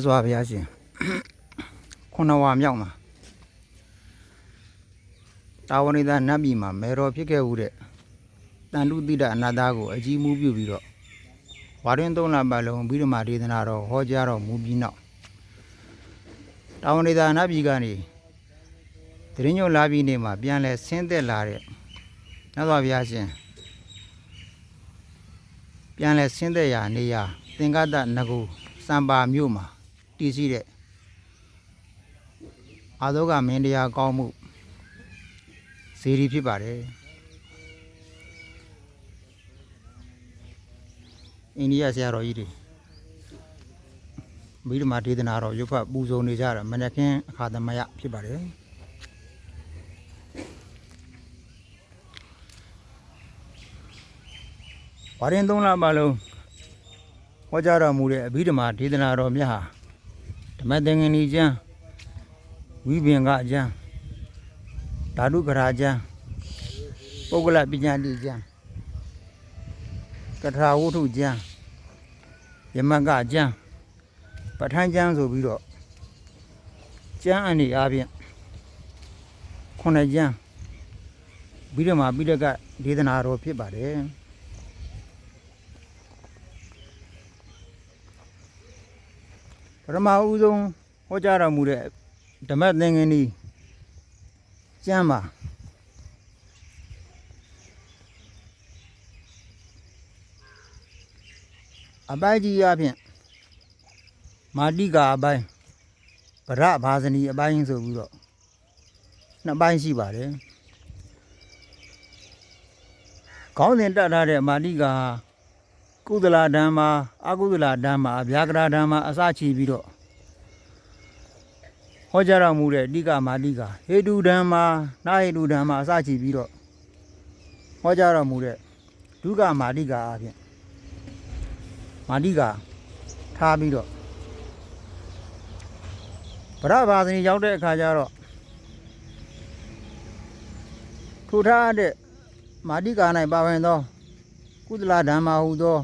စွာဘုရားရှင်ခုနဝါမြောက်မှာတာဝဏိသားနတ်ပြည်မှာမေတော်ဖြစ်ခဲ့ဦးတဲ့တန်တုတိတအနာသားကိုအကြီးမှုပြုပြီးတော့ဝါတွင်3 လပတ်လုံးပြီးဓမ္မဒေသနာတော်ဟောကြားတော်မူပြီးနောက်တာဝဏိသားနတ်ပြည်ကနေတရင်ညိုလာပြီးနေမှာပြန်လဲဆင်းသက်လာတဲ့မြတ်စွာဘုရားရှင်ပြန်လဲဆင်းသက်ရာနေရာသင်္ကတနဂုစံပါမြို့မှာတည်ရှိတဲ့အာသောကမင်းတရားကောင်းမှုဇေဒီဖြစ်ပါတယ်အိန္ဒိယဆရာတော်ကြီးတွေဗိဓမာဒေသနာတော်ရုပ်ဖတ်ပူဇော်နေကြတာမနက်ခင်းအခါသမယဖြစ်ပါတယ်ဝါရင်3 လပတ်လုံးဟောကြားတော်မူတဲ့အဘိဓမ္မာဒေသနာတော်မြတ်ဟာဓမ္မသင်္ကန်းကြီးကျမ်းဝိပင်ကအကျမ်းဓာတုကရာကျမ်းပုဂ္ဂလပညာတိကျမ်းကထာဝုထုကျမ်းယမကကျမ်းပဋ္ဌာန်းကျမ်းဆိုပြီးတော့ကျမ်းအနေအားဖြင့်9 ကျမ်းဗိဓမ္မာပိဋကဒေသနာတော်ဖြစ်ပါတယ်ပထမဦးဆုံးဟောကြားတော်မူတဲ့ဓမ္မသင်္ကန်းကြီးကျမ်းမှာအပိုင်းကြီးအပြင်မာတိကအပိုင်းဗရဘာဇနီအပိုင်းဆိုပြီးတော့2 ပိုင်းရှိပါတယ်ခေါင်းစဉ်တက်ထားတဲ့မာတိကာကုသလဓမ္မာအကုသလဓမ္မာအဗျာကရဓမ္မာအစချီပြီးတော့ဟောကြားတော်မူတဲ့တိကမာတိကာဟေတုဓမ္မာနာဟေတုဓမ္မာအစချီပြီးတော့ဟောကြားတော်မူတဲ့ဒုက္ခမာတိကာအပြင်မာတိကာထားပြီးတော့ဗရဘာဇနီရောက်တဲ့အခါကျတော့ထိုထားတဲ့မာတိကာ၌ပါဝင်သောကုသလဓမ္မာဟုသော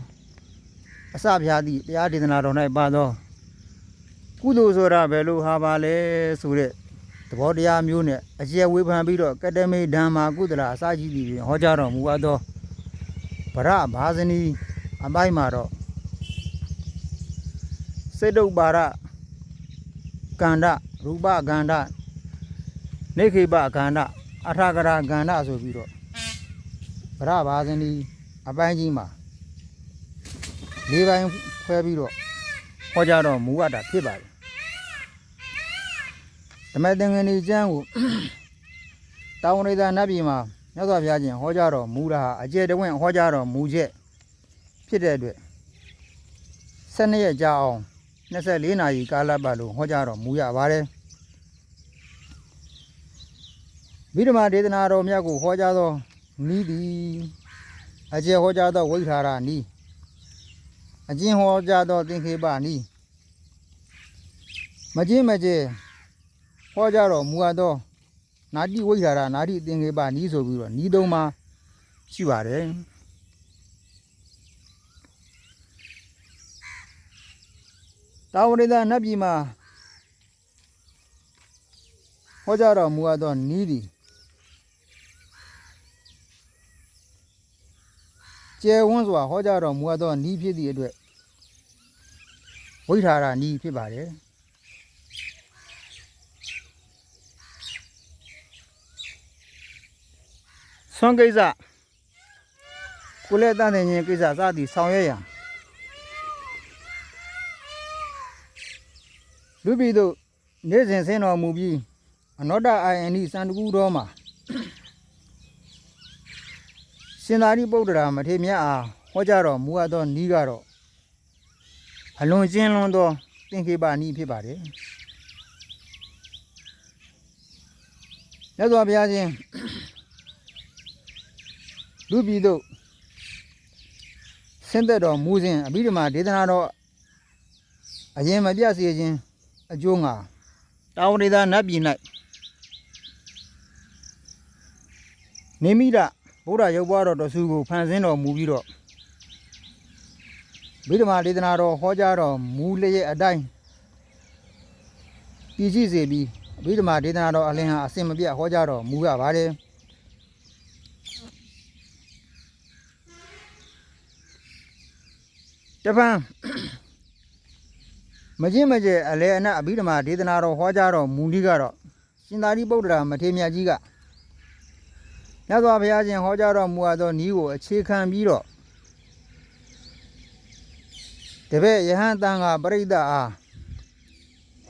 အစဖြာသည့်တရားဒေသနာတော်၌ပါသောကုသိုလ်ဆိုတာဘယ်လိုဟာပါလဲဆိုတဲ့သဘောတရားမျိုးနဲ့အကျယ်ဝေဖန်ပြီးတော့ကတမေဓမ္မာကုသလအစကြီးပြီးဟောကြားတော်မူအပ်သောဗရဘာဇနီအပိုင်းမှာတော့စေတုပ္ပါရကန္ဓရူပကန္ဓနေခိပကန္ဓအထာကရာကန္ဓဆိုပြီးတော့ဗရဘာဇနီအပိုင်းကြီးမှာ4 ပိုင်းခွဲပြီးတော့ဟောကြားတော်မူအပ်တာဖြစ်ပါတယ်ဓမ္မသင်္ကန်းကြီးကျမ်းကိုတာဝဏိသားနတ်ပြည်မှာမြတ်စွာဘုရားရှင်ဟောကြားတော်မူတာဟာအကျယ်တဝင့်ဟောကြားတော်မူချက်ဖြစ်တဲ့အတွက်12 ရက်ကြာအောင်24 နာရီကာလပတ်လုံးဟောကြားတော်မူရပါတယ်ဗိဓမာဒေသနာတော်မြတ်ကိုဟောကြားသောနီးသည်အကျယ်ဟောကြားသောဝိထာရနီးအကျဉ်းဟောကြားသောသင်္ခေပနီးမကျဉ်းမကျဲဟောကြားတော်မူအပ်သောနာတိဝိထာရနာတိသင်္ခေပနီးဆိုပြီးတော့နီး 3 ပါးရှိပါတယ်တာဝဏိသားနတ်ပြည်မှာဟောကြားတော်မူအပ်သောနီးသည်ကျယ်ဝန်းစွာဟောကြားတော်မူအပ်သောနီးဖြစ်သည့်အတွက်ဝိထာရနီးဖြစ်ပါတယ်ဆွမ်းကိစ္စကိုယ်လက်တန်တဲ့ခြင်းကိစ္စစသည်ဆောင်ရွက်ရန်လူပြည်သို့နေ့စဉ်ဆင်းတော်မူပြီးအနောတအိုင်အနိစံတကူတော်မှာရှင်သာရိပုတ္တရာမထေရမြတ်အားဟောကြားတော်မူအပ်သောနီးကတော့အလွန်ကျဉ်းလွန်းသောသင်္ခေပနီးဖြစ်ပါတယ်မြတ်စွာဘုရားရှင်လူပြည်သို့ဆင်းသက်တော်မူစဉ်အဘိဓမ္မာဒေသနာတော်အရင်မပြတ်စေခြင်းအကျိုးငါတာဝဏိသားနတ်ပြည်၌နေမိတဗုဒ္ဓရုပ်ပွားတော်တော်စုကိုဖန်ဆင်းတော်မူပြီးတော့ဗိဓမာဒေသနာတော်ဟောကြားတော်မူလျက်အတိုင်း တည်ရှိစေပြီးအဘိဓမ္မာဒေသနာတော်အလင်းဟာအစင်မပြတ်ဟောကြားတော်မူရပါတယ်တပံမချင်းမကျဲအလဲအနက်အဘိဓမ္မာဒေသနာတော်ဟောကြားတော်မူနည်းကတော့ရှင်သာရိပုတ္တရာမထေရမြတ်ကြီးကမြတ်စွာဘုရားရှင်ဟောကြားတော်မူအပ်သောနည်းကိုအခြေခံပြီးတော့တပည့်ယဟန်တန်ကပရိသတ်အား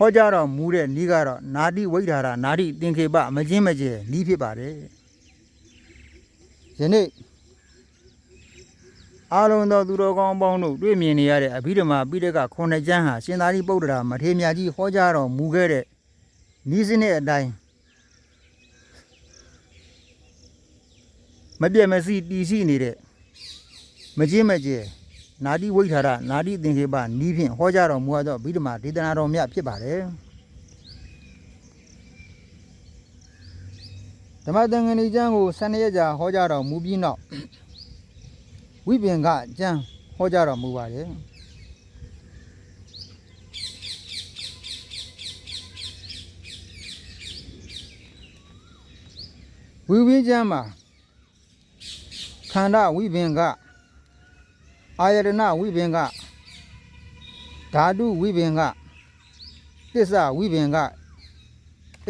ဟောကြားတော်မူတဲ့နည်းကတော့နာတိဝိဓာရနာတိသင်္ခေပမချင်းမကျဲနည်းဖြစ်ပါတယ်ယနေ့အားလုံးသောသူတော်ကောင်းပေါင်းတို့တွေ့မြင်နေရတဲ့အဘိဓမ္မာပိဋကခုနှစ်ကျမ်းဟာရှင်သာရိပုတ္တရာမထေရမြတ်ကြီးဟောကြားတော်မူခဲ့တဲ့နည်းစနစ်အတိုင်းမပြတ်မစီတည်ရှိနေတဲ့မချင်းမကျဲနာတိဝိထာရနာတိသင်္ခေပနည်းဖြင့်ဟောကြားတော်မူသောဗိဓမာဒေသနာတော်မြတ်ဖြစ်ပါတယ်ဓမ္မသင်္ကန်းကျမ်းကို12ရက်ကြာဟောကြားတော်မူပြီးနောက်ဝိပင်ကကျမ်းဟောကြားတော်မူပါတယ်ဝိပင်ကျမ်းမှာခန္ဓာဝိပင်ကအာယတနာဝိပင်ကဓာတုဝိပင်ကသစ္စာဝိပင်ကဣ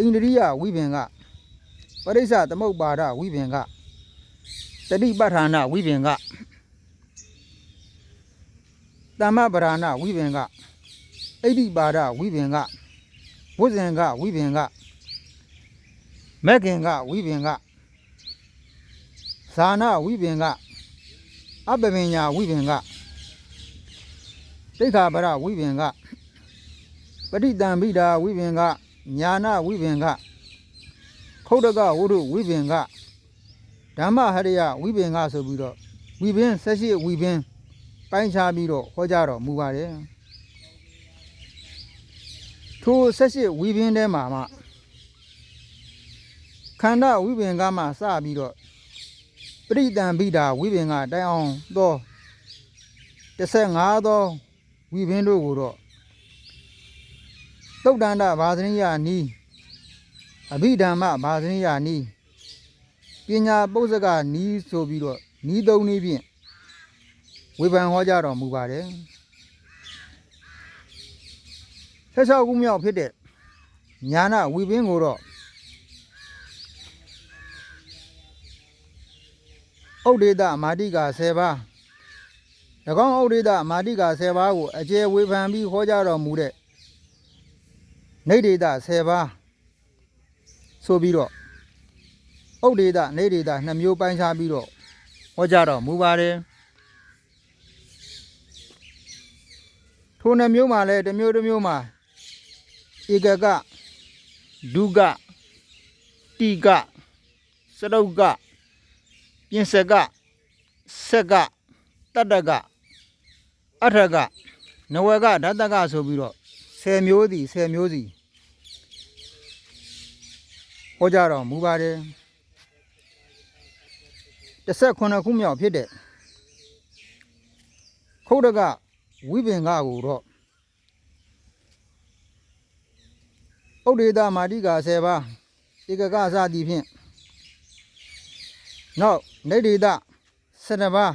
န္ဒြိယဝိပင်ကပရိစ္ဆသမုပ္ပါဒဝိပင်ကတတိပဋ္ဌာနဝိပင်ကသမ္မပရာဏဝိပင်ကဣဋ္ဌိပါဒဝိပင်ကဝိဇ္ဇင်ကဝိပင်ကမဂ္ဂင်ကဝိပင်ကဇာနာဝိပင်ကအပပညာဝိပင်ကတိက္ခာပရဝိပင်ကပဋိတံပိဒါဝိပင်ကညာနာဝိပင်ကခုတ်တကဝုဒ္ဓဝိပင်ကဓမ္မဟရိယဝိပင်ကဆိုပြီးတော့ဝိပင်18ဝိပင်ပိုင်းခြားပြီးတော့ဟောကြားတော်မူပါတယ်ထို18ဝိပင်ထဲမှာခန္ဓာဝိပင်ကမှစပြီးတော့ပရိတံပိဒါဝိပင်ကတိုင်အောင်သော15သောဝိပင်တို့ကိုတော့သုတ်တန္တဘာသနိယနီးအဘိဓမ္မဘာသနိယနီးပညာပုဇ္ဇကနီးဆိုပြီးတော့နီးသုံးနည်းဖြင့်ဝေဖန်ဟောကြားတော်မူပါတယ်16ခုမြောက်ဖြစ်တဲ့ညာနာဝိပင်ကိုတော့ဥဒိတမာတိကာ10ပါး၎င်းဥဒိတမာတိကာ10ပါးကိုအကျယ်ဝေဖန်ပြီးဟောကြားတော်မူတဲ့နိဒိတ10ပါးဆိုပြီးတော့ဥဒိတနိဒိတ2မျိုးပိုင်းခြားပြီးတော့ဟောကြားတော်မူပါတယ်ထို2မျိုးမှာလည်းတစ်မျိုးတစ်မျိုးမှာဧကကဒုကတိကစရုပ်ကပြင်စကဆက်ကတတ္တကအထကနဝကဓာတကဆိုပြီးတော့10မျိုးစီ10မျိုးစီဟောကြားတော်မူပါတယ်18ခုမြောက်ဖြစ်တဲ့ခုတ်တကဝိပင်ကကိုတော့ဥဒိတမာတိကာ10ပါးဧကကစသည်ဖြင့်နောက်နိဒိတ12ပါး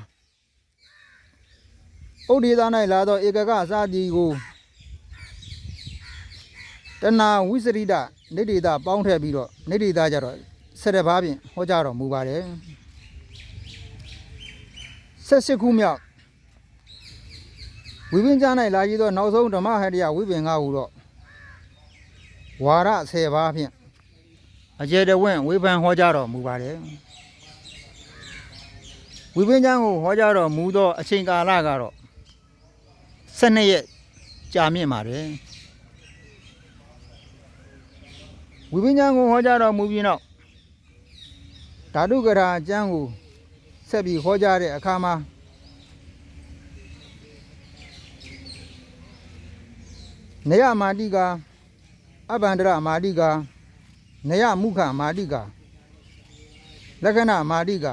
ဥဒိတ၌လာသောဧကကစသည်ကိုတဏဝိစရိတနိဒိတပေါင်းထည့်ပြီးတော့နိဒိတကြတော့17ပါးဖြင့်ဟောကြားတော်မူပါတယ်18ခုမြောက်ဝိပင်ကျမ်း၌လာရည်သောနောက်ဆုံးဓမ္မဟရိယဝိပင်ကဟုတော့ဝါရ10ပါးဖြင့်အကျေတဝင့်ဝေဖန်ဟောကြားတော်မူပါတယ်ဝိပင်ကျမ်းကိုဟောကြားတော်မူသောအချိန်ကာလကတော့12ရက်ကြာမြင့်ပါတယ်ဝိပင်ကျမ်းကိုဟောကြားတော်မူပြီးနောက်ဓာတုကရာကျမ်းကိုဆက်ပြီးဟောကြားတဲ့အခါမှာနေယမာတိကအဗန္ဒရမာတိကနေယမုခမာတိကလက္ခဏမာတိက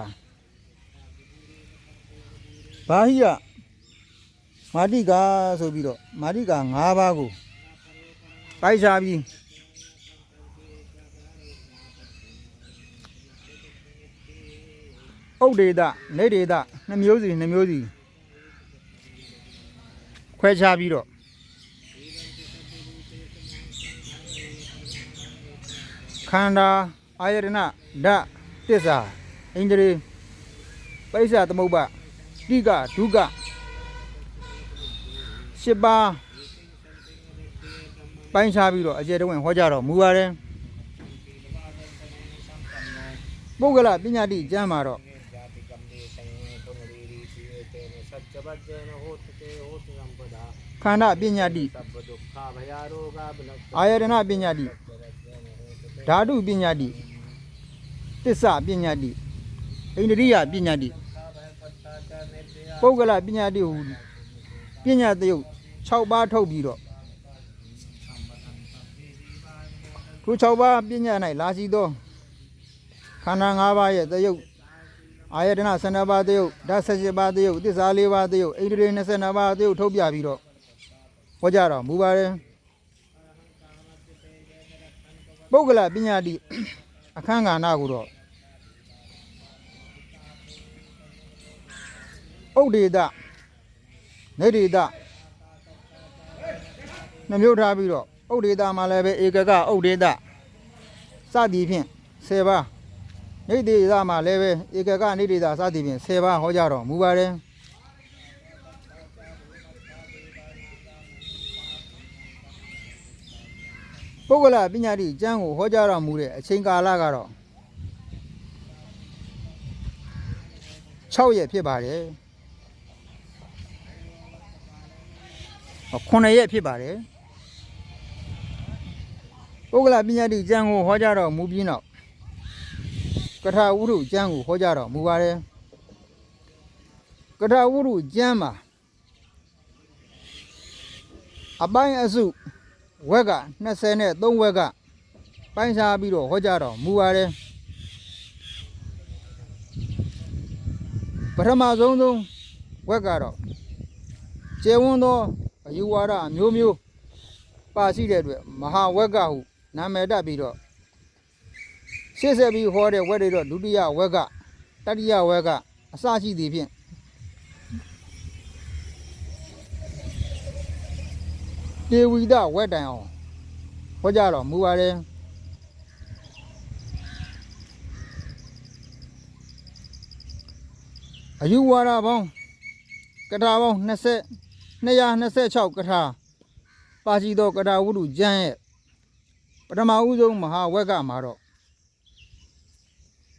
ဘာဟိယမာတိကဆိုပြီးတော့မာတိက5ပါးကိုပိုက်ခြားပြီးဟ ဥဒ္ဒေသနေဒေသနှမျိုးစီခွဲခြားပြီးတော့ခန္ဓာအာယတနာဓာတ်သစ္စာဣန္ဒြေပိဿသမုပ္ပါတိကဒုက္ခ၈ပါးပိုင်းခြားပြီးတော့အကျယ်တဝင့်ဟောကြားတော်မူပါတယ်ပုဂ္ဂလပညာတိကျမ်းမှာတော့ခန္ဓာပညာတိအာယတနာပညာတိဓာတုပညာတိသစ္စာပညာတိဣန္ဒြိယပညာတိပုဂ္ဂလပညာတိဟူပညာတယုတ်6ပါးထုတ်ပြီးတော့ခု6ပါးပညာ၌လာရှိသောခန္ဓာ5ပါးရဲ့တယုတ်အာယတနာ12ပါးတယုတ်ဓာတ်17ပါးတယုတ်သစ္စာ4ပါးတယုတ်ဣန္ဒြေ22ပါးတယုတ်ထုတ်ပြပြီးတော့ဟောကြားတော်မူပါတယ်ပုဂ္ဂလပညာတိအခန်းကဏ္ဍကိုတော့ဥဒ္ဒေသနေဒေသနှမျိုးထားပြီးတော့ဥဒ္ဒေသမှာလည်းပဲဧကကဥဒ္ဒေသစသည်ဖြင့်10ပါးနေဒေသမှာလည်းပဲဧကကနေဒေသစသည်ဖြင့်10ပါးဟောကြားတော်မူပါတယ်ပုဂ္ဂလပညာတိကျမ်းကိုဟောကြားတော်မူတဲ့အချိန်ကာလကတော့6ရက်ဖြစ်ပါတယ်9ရက်ဖြစ်ပါတယ်ပုဂ္ဂလပညာတိကျမ်းကိုဟောကြားတော်မူပြီးနောက်ကထာဝုဒ္ဓကျမ်းကိုဟောကြားတော်မူပါတယ်ကထာဝုဒ္ဓကျမ်းမှာအပိုင်းအစုဝက်က23ဝက်ကပိုင်းခြားပြီးတော့ဟောကြားတော်မူပါတယ်ပထမဆုံးဝက်ကတော့ကျေဝန်းသောအယူဝါဒမျိုးမျိုးပါရှိတဲ့အတွက်မဟာဝက်ကဟုနာမည်တက်ပြီးတော့ရှေ့ဆက်ပြီးဟောတဲ့ဝက်တွေတော့ဒုတိယဝက်ကတတိယဝက်ကအစရှိသည်ဖြင့်တေဝီဒဝက်တိုင်အောင်ဟောကြားတော်မူပါတယ်အယူဝါဒပေါင်းကထာပေါင်း226ကထာပါရှိသောကထာဝုဒ္ဓကျမ်းရဲ့ပထမဦးဆုံးမဟာဝက်ကမှာတော့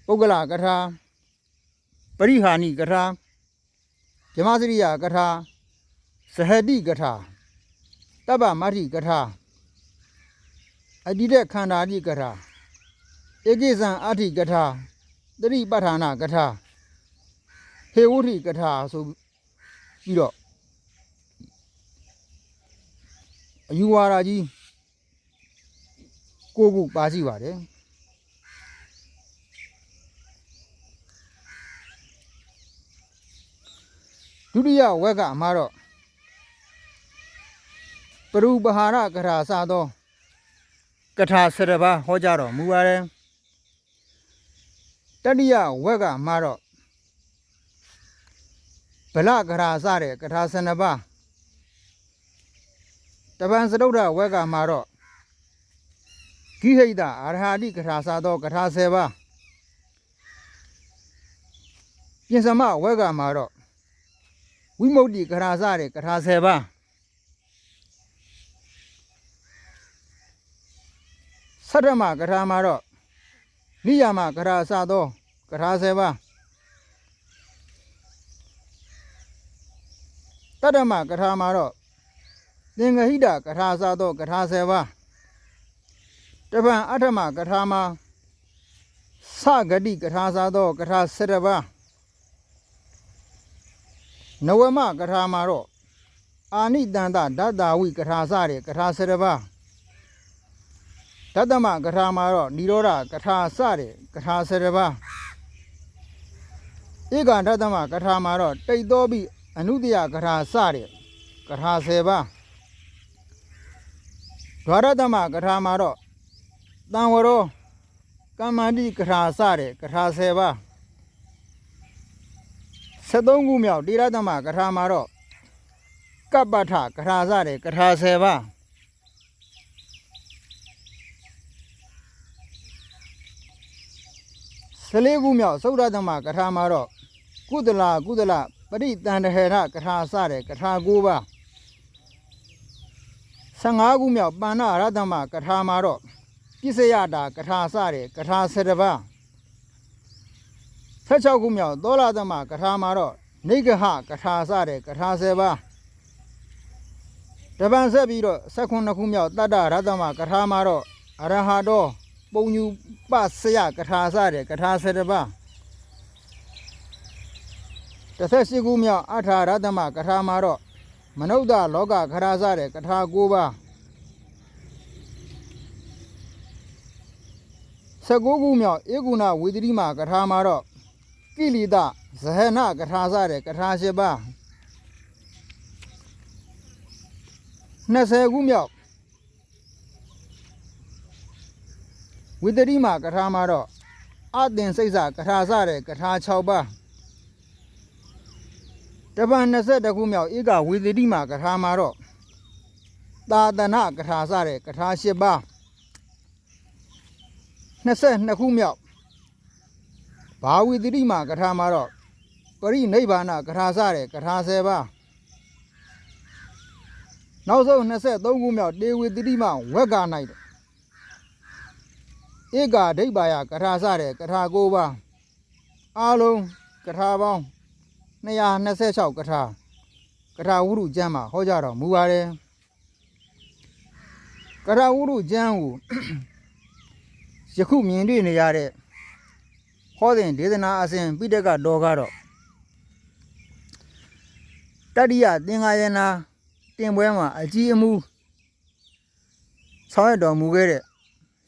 ပုဂ္ဂလကထာပရိဟာနိကထာဓမ္မစရိယကထာစဟတိကထာတပ္ပမတ္ထိကထာအတ္တိခန္ဓာတိကထာဧကိဇံအဋ္ဌိကထာသတိပဋ္ဌာနာကထာဟေဝုထိကထာဆိုပြီးတော့အယူဝါဒကြီး9ခုပါရှိပါတယ်ဒုတိယဝက်ကမှာတော့ပရူပဟာရကထာစသောကထာ7ပါးဟောကြားတော်မူပါတယ်တတိယဝက်ကမှာတော့ဗလကထာစတဲ့ကထာ12ပါးတပံစတုဒ္ဓဝက်ကမှာတော့ဂိဟိတအာရဟတိကထာစသောကထာ10ပါးပြင်စမဝက်ကမှာတော့ဝိမု ക്തി ကထာစတဲ့ကထာ10ပါးသတ္တမကထာမှာတော့နိယာမကထာစသောကထာ10ပါးတတ္တမကထာမှာတော့သင်္ဂဟိတကထာစသောကထာ10ပါးတပံအဋ္ဌမကထာမှာသဂတိကထာစသောကထာ17ပါးနဝမကထာမှာတော့အာနိတန္တဓာတာဝိကထာစတဲ့ကထာ17ပါးဓတ္တမကထာမှာတော့နိရောဓကထာစတဲ့ကထာ17ပါးဧကဓတ္တမကထာမှာတော့တိတ်သောပြီးအနုတ္တယကထာစတဲ့ကထာ10ပါးဒွါရတ္တမကထာမှာတော့တံဝရောကမ္မန္တိကထာစတဲ့ကထာ10ပါး 73ခုမြောက်တိရသမကထာမှာတော့ကပ္ပထကထာစတဲ့ကထာ10ပါး14ခုမြောက်သုဒ္ဓသမကထာမှာတော့ကုသလပရိတန္တဟေရကထာစတဲ့ကထာ9ပါး15ခုမြောက်ပဏ္ဏရတ္တမကထာမှာတော့ပြစ္ဆယတာကထာစတဲ့ကထာ7ပါး16ခုမြောက်သောလသမကထာမှာတော့နေဂဟကထာစတဲ့ကထာ10ပါးတပန်ဆက်ပြီးတော့19ခုမြောက်တတ္တရတ္တမကထာမှာတော့အရဟတောပုံညူပစယကထာစတဲ့ကထာ7ပါး18ခုမြောက်အထာရတ္တမကထာမှာတော့မနုဿလောကခရာစတဲ့ကထာ9ပါး19ခုမြောက်ဧကုဏဝေဒတိမကထာမှာတော့ကိလိတဇဟနကထာစတဲ့ကထာ10ပါး20ခုမြောက်ဝေဒတိမကထာမှာတော့အသင်စိတ်စကထာစတဲ့ကထာ6ပါးတပန်21ခုမြောက်ဧကဝေဒတိမကထာမှာတော့သာသနာကထာစတဲ့ကထာ10ပါး22ခုမြောက်ဘာဝေဒတိမကထာမှာတော့ပရိနိဗ္ဗာန်ကထာစတဲ့ကထာ10ပါးနောက်ဆုံး23ခုမြောက်တေဝေဒတိမဝက္ကာ၌ဧကဒိဗ္ဗာယကထာစတဲ့ကထာ9ပါးအားလုံးကထာပေါင်း226ကထာဝုရုကျမ်းမှာဟောကြားတော်မူပါတယ်ကထာဝုရုကျမ်းကိုယခုမြင်တွေ့နေရတဲ့ဟောတဲ့ဒေသနာအစဉ်ပိဋကတော်ကတော့တတိယသင်္ဃာယနာတင်ပွဲမှာအကြီးအမှုဆောင်ရွက်တော်မူခဲ့တဲ့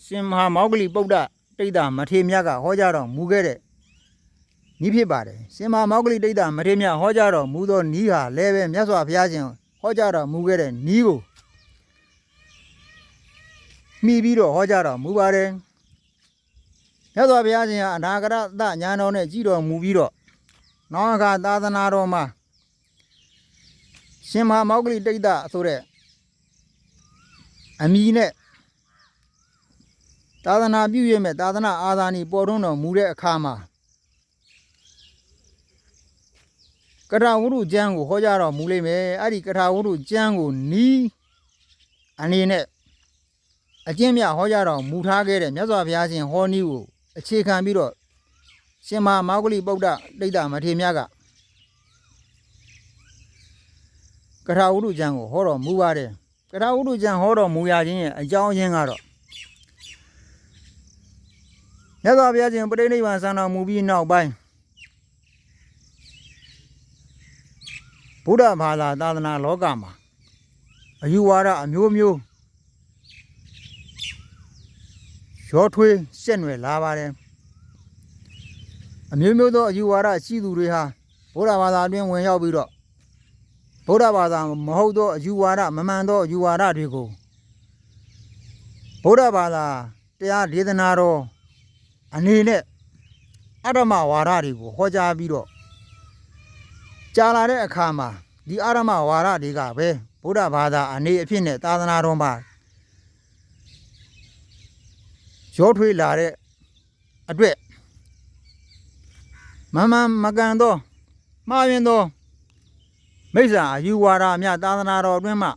ရှင်မဟာမောဂလိပုဒ္ဒတိဋ္ဌမထေရမြတ်ကဟောကြားတော်မူခဲ့တဲ့နီးဖြစ်ပါတယ်ရှင်မဟာမောဂလိတိဋ္ဌမထေရမြတ်ဟောကြားတော်မူသောနီးဟာလည်းပဲမြတ်စွာဘုရားရှင်ဟောကြားတော်မူခဲ့တဲ့နီးကိုမှီပြီးတော့ဟောကြားတော်မူပါတယ်မြတ်စွာဘုရားရှင်ဟာအနာဂတဉာဏ်တော်နဲ့ကြည်တော်မူပြီးတော့နောင်အခါသာသနာတော်မှာရှင်မဟာမောဂလိတိဋ္ဌဆိုတဲ့အမည်နဲ့သာသနာပြုရမဲ့သာသနာအာဇာနည်ပေါ်ထွန်းတော်မူတဲ့အခါမှာကထာဝုရုကျမ်းကိုဟောကြားတော်မူလိမ့်မယ်အဲ့ဒီကထာဝုရုကျမ်းကိုနီးအနေနဲ့အကျဉ်းမြဟောကြားတော်မူထားခဲ့တဲ့မြတ်စွာဘုရားရှင်ဟောနည်းကိုအခြေခံပြီးတော့ရှင်မဟာမောဂလိပုဒ္ဒတိဋ္ဌမထေရမြတ်ကကထာဝုရုကျမ်းကိုဟောတော်မူပါတယ်ကထာဝုရုကျမ်းဟောတော်မူရခြင်းရဲ့အကြောင်းအရင်းကတော့မြတ်စွာဘုရားရှင်ပြိဋိနိဗ္ဗာန်ဆံတော်မူပြီးနောက်ပိုင်းဗုဒ္ဓဘာသာသာသနာလောကမှာအယူဝါဒအမျိုးမျိုးရောထွေးဆက်နွယ်လာပါတယ်အမျိုးမျိုးသောအယူဝါဒရှိသူတွေဟာဗုဒ္ဓဘာသာအတွင်းဝင်ရောက်ပြီးတော့ဗုဒ္ဓဘာသာမဟုတ်သောအယူဝါဒမမှန်သောအယူဝါဒတွေကိုဗုဒ္ဓဘာသာတရားဒေသနာတော်အနေနဲ့အဓမ္မဝါဒတွေကိုဟောကြားပြီးတော့ကြာလာတဲ့အခါမှာဒီအဓမ္မဝါဒတွေကပဲဗုဒ္ဓဘာသာအနေအဖြစ်နဲ့သာသနာတော်မှာရောထွေးလာတဲ့အတွက်မမှန်မကန်သောမှားယွင်းသောမိစ္ဆာအယူဝါဒများသာသနာတော်အတွင်းမှာ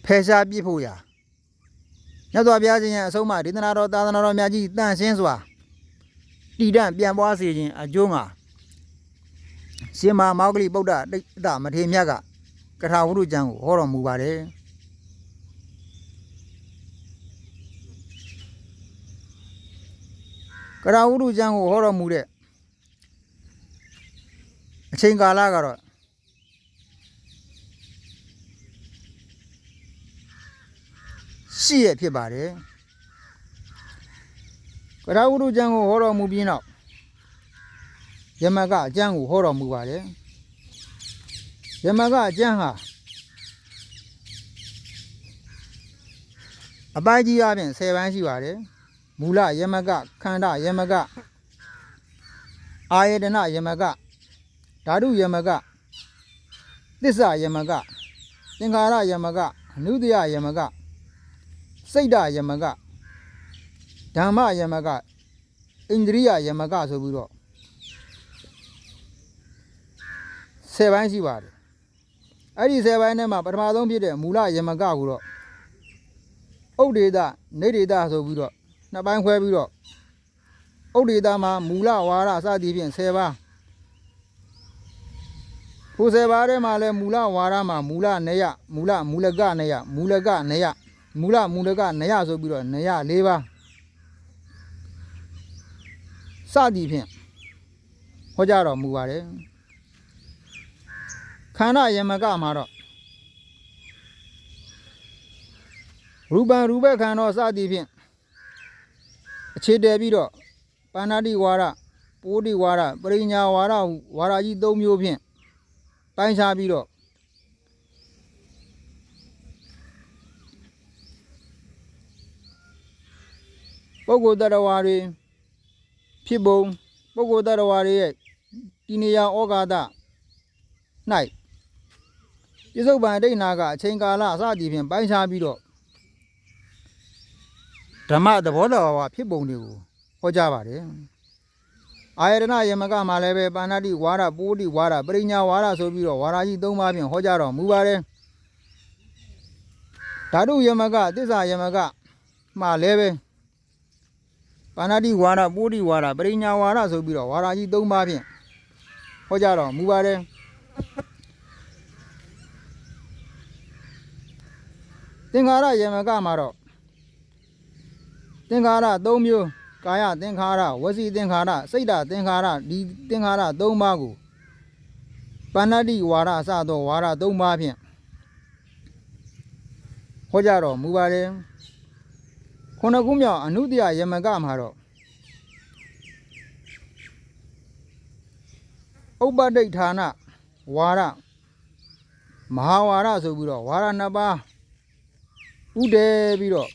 ဖယ်ရှားပြစ်ဖို့ရာမြတ်စွာဘုရားရှင်ရဲ့အဆုံးအမဒေသနာတော်သာသနာတော်များကြီးတန်ရှင်းစွာတည်တံ့ပြန်ပွားစေခြင်းအကျိုးငှာရှင်မဟာမောဂလိပုဒ္ဒတိဋ္ဌမထေရမြတ်ကကထာဝုရုကျမ်းကိုဟောတော်မူပါတယ်ကထာဝုရုကျမ်းကိုဟောတော်မူတဲ့အချိန်ကာလကတော့ရှိရဖြစ်ပါတယ်ကထာဝုရုကျမ်းကိုဟောတော်မူပြီးနောက်ယမကအကျမ်းကိုဟောတော်မူပါတယ်ယမကအကျမ်းဟာအပိုင်းကြီးအပြင်10ပိုင်းရှိပါတယ်မူလယမကခန္ဓာယမက အာယတနာယမကဓာတုယမကသစ္စာယမကသင်္ခါရယမကအနုတ္တယယမကစိတ်ဓာယမကဓမ္မယမကဣန္ဒြိယယမကဆိုပြီးတော့10ပိုင်းရှိပါတယ်အဲ့ဒီ10ပိုင်းထဲမှာပထမဆုံးဖြစ်တဲ့မူလယမကကိုတော့ဥဒ္ဒေတနေဒေတဆိုပြီးတော့နှစ်ပိုင်းခွဲပြီးတော့ဥဒ္ဒေတမှာမူလဝါဒစသည်ဖြင့်10ပါးဟို10ပါးထဲမှာလဲမူလဝါဒမှာမူလနေယမူလကနေယမူလကနေယမူလကနေယဆိုပြီးတော့နေယ4ပါးစသည်ဖြင့်ဟောကြားတော်မူပါတယ်ခန္ဓာယမကမှာတော့ရူပံရူပခန္ဓာစသည်ဖြင့်အခြေတည်ပြီးတော့ပါဏာတိဝါဒပိုတိဝါဒပရိညာဝါဒဟုဝါဒကြီး3မျိုးဖြင့်ပိုင်းခြားပြီးတော့ပုဂ္ဂိုလ်တ attva တွေဖြစ်ပုံပုဂ္ဂိုလ်တ attva တွေရဲ့တည်နေရာဩဃာတ၌ပြစ္ဆုတ်ပံအတိတ်နာကအချိန်ကာလအစသည်ဖြင့်ပိုင်းခြားပြီးတော့ဓမ္မသဘောတော်ဝါဖြစ်ပုံတွေကိုဟောကြားပါတယ်အာယတနာယမကမှာလည်းပဲပါဏာတိဝါဒပိုတိဝါဒပရိညာဝါဒဆိုပြီးတော့ဝါဒကြီး3ပါးဖြင့်ဟောကြားတော်မူပါတယ်ဓာတုယမကသစ္စာယမကမှာလည်းပဲပါဏာတိဝါဒပိုတိဝါဒပရိညာဝါဒဆိုပြီးတော့ဝါဒကြီး3ပါးဖြင့်ဟောကြားတော်မူပါတယ်သင်္ခါရယမကမှာတော့သင်္ခါရ3မျိုးကာယသင်္ခါရဝစီသင်္ခါရစိတ်ဓာသင်္ခါရဒီသင်္ခါရ3ပါးကိုပါဏာတိဝါဒစသောဝါဒ3ပါးဖြင့်ဟောကြားတော်မူပါတယ်ခုနှစ်ခုမြောက်အနုတ္တယယမကမှာတော့ဥပ္ပဒိဋ္ဌာနဝါဒမဟာဝါဒဆိုပြီးတော့ဝါဒ2ပါးဥတည်ပြီးတော့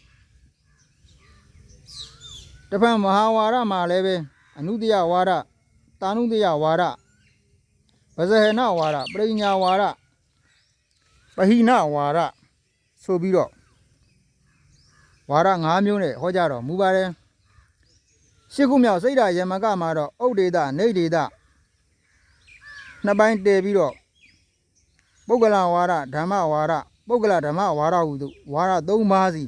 တဖန်မဟာဝါဒမှာလည်းပဲအနုတ္တယဝါဒတာနုတ္တယဝါဒဗဇဟနဝါဒပရိညာဝါဒပဟိနဝါဒဆိုပြီးတော့ဝါဒ5မျိုးနဲ့ဟောကြားတော်မူပါတယ်ရှစ်ခုမြောက်စိတ်ဓာယမကမှာတော့ဥဒ္ဒေတနေဒေတနှစ်ပိုင်းတည်ပြီးတော့ပုဂ္ဂလဝါဒဓမ္မဝါဒပုဂ္ဂလဓမ္မဝါဒဟုသို့ဝါဒ3ပါးစီ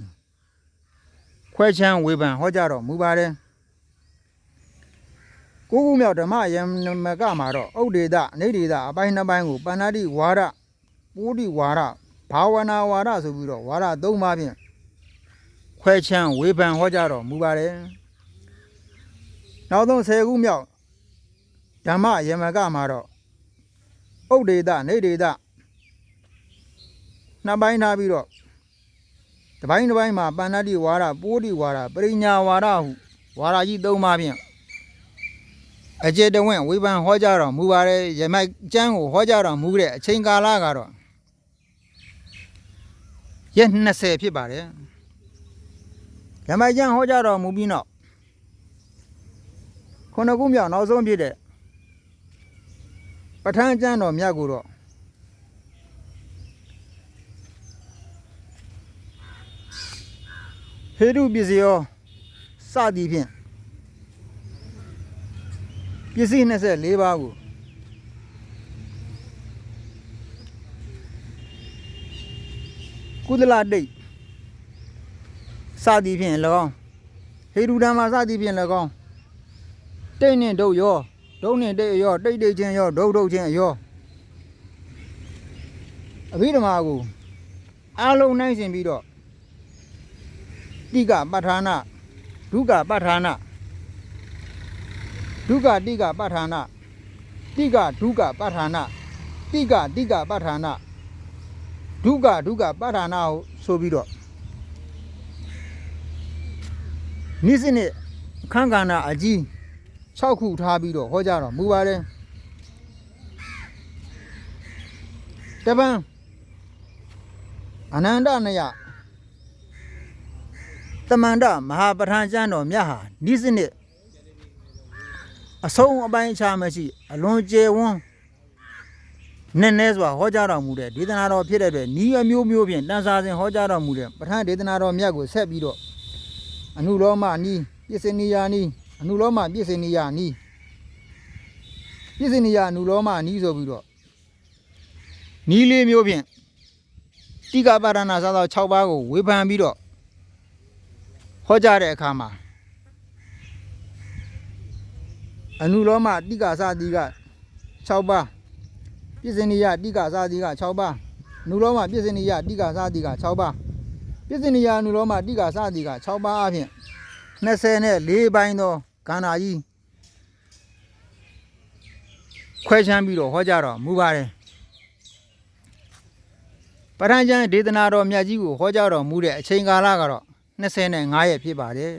ခွဲချမ်းဝေဖန်ဟောကြားတော်မူပါတယ်ကိုးခုမြောက်ဓမ္မယမကမှာတော့ဥဒ္ဒေတနေဒေတအပိုင်း2ပိုင်းကိုပါဏာတိဝါဒပိုတိဝါဒဘာဝနာဝါဒဆိုပြီးတော့ဝါဒ3ပါးဖြင့်ခွဲချမ်းဝေဖန်ဟောကြားတော်မူပါတယ်နောက်ဆုံး10ခုမြောက်ဓမ္မယမကမှာတော့ဥဒ္ဒေတနေဒေတနှစ်ပိုင်းထားပြီးတော့တစ်ပိုင်းမှာပါဏာတိဝါဒပိုတိဝါဒပရိညာဝါဒဟုဝါဒကြီး3ပါးဖြင့်အကျေတဝင့်ဝေဖန်ဟောကြားတော်မူပါတယ်ယမိုက်ကျမ်းကိုဟောကြားတော်မူတဲ့အချိန်ကာလကတော့ရက်20ဖြစ်ပါတယ်ယမိုက်ကျမ်းဟောကြားတော်မူပြီးနောက်ခုနှစ်ခုမြောက်နောက်ဆုံးဖြစ်တဲ့ပဋ္ဌာန်းကျမ်းတော်မြတ်ကိုတော့ဟေတုပစ္စယောစသည်ဖြင့်ပစ္စည်း24ပါးကိုကုသလတိတ်စသည်ဖြင့်၎င်းဟေတုဓမ္မစသည်ဖြင့်၎င်းတိတ်နှင့်ဒုတ်ရောဒုတ်နှင့်တိတ်ရောတိတ်ချင်းရောဒုတ်ချင်းရောအဘိဓမ္မာကိုအလုံးနိုင်ရှင်ပြီးတော့တိကပဋ္ဌာနာဒုက္ခပဋ္ဌာနာဒုက္ခတိကပဋ္ဌာနာတိကဒုက္ခပဋ္ဌာနာတိကပဋ္ဌာနာဒုက္ခပဋ္ဌာနာကိုဆိုပြီးတော့နိစ္စနဲ့ခန္ဓာနာအကြီး6ခုထားပြီးတော့ဟောကြားတော်မူပါတယ်တပံအနန္တနယသမန္တမဟာပဋ္ဌာန်းကျမ်းတော်မြတ်ဟာနိစ္စနဲ့ အဆုံးအပိုင်းအခြားမရှိအလွန်ကျယ်ဝန်းနည်းနည်းစွာဟောကြားတော်မူတဲ့ဒေသနာတော်ဖြစ်တဲ့အတွက်ဤအမျိုးမျိုးဖြင့်တန်ဆာစဉ်ဟောကြားတော်မူတဲ့ပဋ္ဌာန်းဒေသနာတော်မြတ်ကိုဆက်ပြီးတော့အနုလောမနီးပြစ္ဆေနိယနီးအနုလောမပြစ္ဆေနိယနီးပြစ္ဆေနိယအနုလောမနီးဆိုပြီးတော့နီးလေးမျိုးဖြင့်တိကပါဒနာစာသော6ပါးကိုဝေဖန်ပြီးတော့ဟောကြားတဲ့အခါမှာအနုလောမတိကစာတိက6ပါးပြစ္ဆေနိယတိကစာတိက6ပါးအနုလောမပြစ္ဆေနိယတိကစာတိက6ပါးပြစ္ဆေနိယအနုလောမတိကစာတိက6ပါးအပြင်24ပိုင်းသောကန္နာကြီးခွဲခြမ်းပြီးတော့ဟောကြားတော်မူပါတယ်ပဋ္ဌာန်းကျမ်းဒေသနာတော်မြတ်ကြီးကိုဟောကြားတော်မူတဲ့အချိန်ကာလကတော့25ရက်ဖြစ်ပါတယ်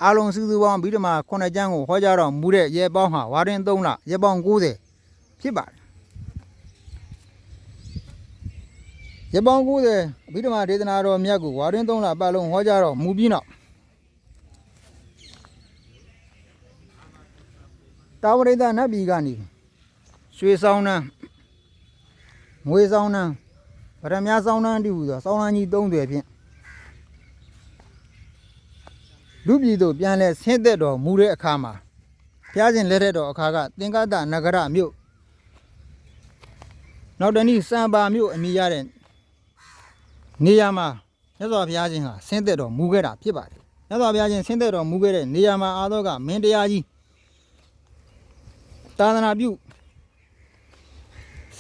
အားလုံးစုစုပေါင်းပြီးတော့မှ9ကျမ်းကိုဟောကြားတော်မူတဲ့ရက်ပေါင်းဟာဝါရင်3လရက်ပေါင်း90ဖြစ်ပါတယ်ရက်ပေါင်း90အဘိဓမ္မာဒေသနာတော်မြတ်ကိုဝါရင်3လပတ်လုံးဟောကြားတော်မူပြီးနောက်တာဝရိတနတ်ပြည်ကနေရွှေဆောင်နှံငွေဆောင်နှံဗရမများဆောင်နှံတူဆိုဆောင်းနှံကြီး30ဖြင့်လူပြည်သို့ပြန်လဲဆင်းသက်တော်မူတဲ့အခါမှာဘုရားရှင်လက်ထက်တော်အခါကသင်္ကတနဂရမြို့နောက်တနည်းစံပါမြို့အမည်ရတဲ့နေရာမှာမြတ်စွာဘုရားရှင်ဟာဆင်းသက်တော်မူခဲ့တာဖြစ်ပါတယ်မြတ်စွာဘုရားရှင်ဆင်းသက်တော်မူခဲ့တဲ့နေရာမှာအာသောကမင်းတရားကြီးသာသနာပြု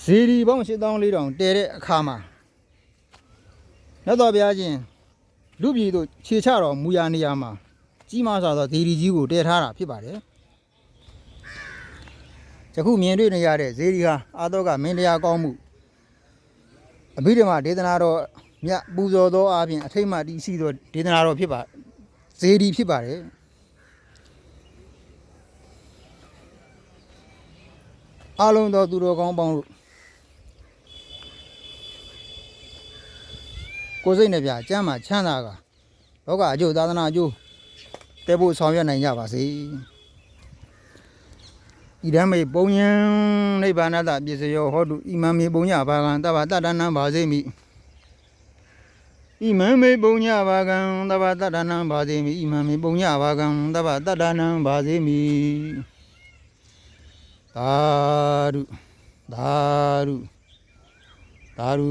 ဇေဒီပေါင်း8400တည်တဲ့အခါမှာမြတ်စွာဘုရားရှင်လူပြည်သို့ခြေချတော်မူရာနေရာမှာကြီးမားစွာသောဇေဒီကြီးကိုတည်ထားတာဖြစ်ပါတယ်ယခုမြင်တွေ့နေရတဲ့ဇေဒီဟာအာသောကမင်းတရားကောင်းမှုအဘိဓမ္မာဒေသနာတော်မြတ်ပူဇော်သောအပြင်အထိတ်မှတည်ရှိသောဒေသနာတော်ဖြစ်ပါဇေဒီဖြစ်ပါတယ်အားလုံးသောသူတော်ကောင်းပေါင်းတို့ကိုယ်စိတ်နဲ့ပြကျမ်းမှာချမ်းသာကလောကအကျိုးသာသနာအကျိုးတဲဖို့ဆောင်ရွက်နိုင်ကြပါစေဣဒံမေပုံညံနိဗ္ဗာနတပစ္စယောဟောတုဣမံမေပုံညဘာကံတဗ္ဗတတ္တနံဘာစေမိဣမံမေပုံညဘာကံတဗ္ဗတတ္တနံဘာစေမိဣမံမေပုံညဘာကံတဗ္ဗတတ္တနံဘာစေမိသာဓုသာဓုသာဓု